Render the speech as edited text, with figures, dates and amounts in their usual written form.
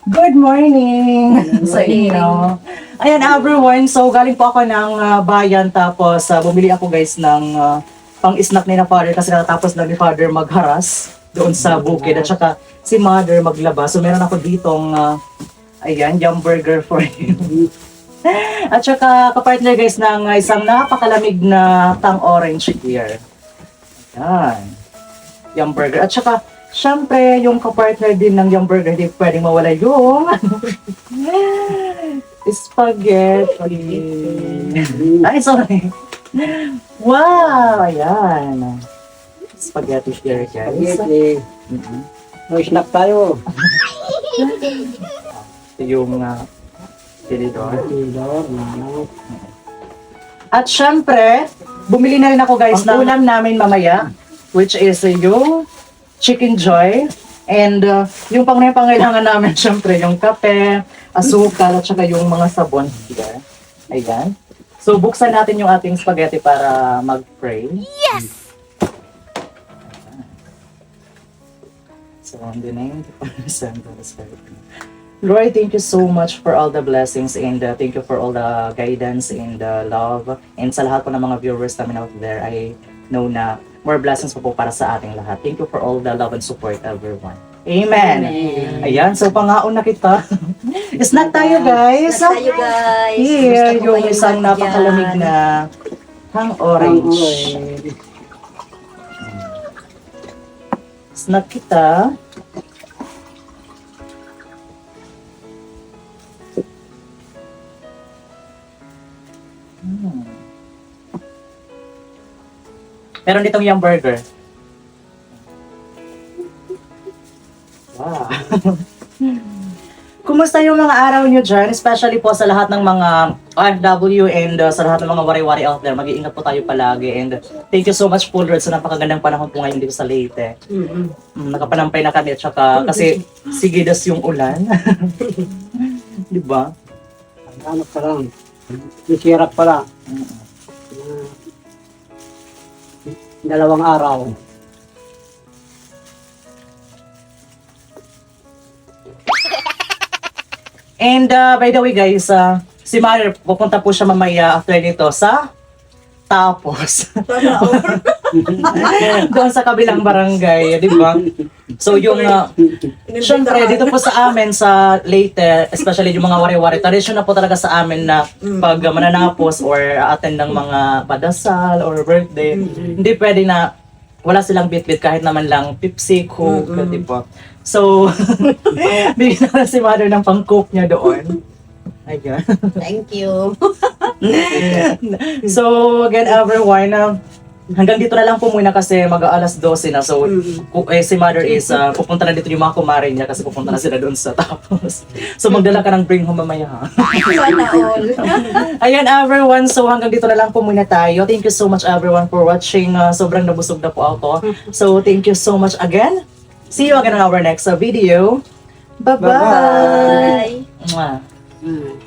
Good morning sa inyo. Ayan everyone, so galing po ako ng bayan tapos bumili ako guys ng pang-snack ni na father kasi natapos lang ni father magharas doon sa bukid at saka si mother maglaba. So meron ako ditong ayan, yum burger for him. At saka kapartner guys ng isang napakalamig na tang orange beer. Ayan. Yum burger. At saka syempre, yung kapartner din ng yung burger, hindi pwedeng mawala yung spaghetti. Ay, sorry. Wow! Ayan. Spaghetti here, guys. Spaghetti. No snack tayo. Yung tinidor. Tinidor. At syempre, bumili na rin ako guys ng ulam namin mamaya, which is yung Chicken Joy. And yung pangailangan namin, syempre, yung kape, asukal, at saka yung mga sabon. Here. Ayan. So, buksan natin yung ating spaghetti para mag-pray. Yes! So, on the name of the Son, of the Spirit. Lord, thank you so much for all the blessings and thank you for all the guidance and love. And sa lahat po ng mga viewers namin out there, I know na more blessings po para sa ating lahat. Thank you for all the love and support, everyone. Amen. Ayan, so pangaon na kita. Snack tayo, guys. Snack tayo, guys. Here, Gusto ko yung kayong isang lagyan. napakalamig na hang orange. Snack kita. Meron ditong yung burger. Wow. Kumusta yung mga araw nyo dyan? Especially po sa lahat ng mga OFW and sa lahat ng mga wari-wari out there. Mag-iingat po tayo palagi. And thank you so much po Lord sa napakagandang panahon po ngayon dito sa Leyte. Nakapanampay na kami at saka kasi sigidas yung ulan. Di ba? Ano pa lang. Nisirap pala. Dalawang araw. And by the way guys, si Mother, pupunta po siya mamaya after nito sa Tapos. Doon sa kabilang barangay, di ba? So yung, syempre dito po sa amin sa Leyte, especially yung mga wari-wari, tradisyon na po talaga sa amin na pag mananapos or attend ng mga padasal or birthday, hindi pwede na wala silang bit-bit kahit naman lang Pepsi, Coke, di ba? So, bigyan na si Mother ng pang-coke niya doon. Ayan. Thank you. So, again, everyone, hanggang dito na lang po muna kasi mag-aalas 12 na. So, si Mother is, pupunta na dito yung mga kumare niya kasi pupunta na sila doon sa Tapos. So, magdala ka ng bring home mamaya, ha? Sana all. Ayan, everyone. So, hanggang dito na lang po muna tayo. Thank you so much, everyone, for watching. Sobrang nabusog na po ako. So, thank you so much again. See you again on our next video. Bye-bye! Bye. Mwah. Hmm.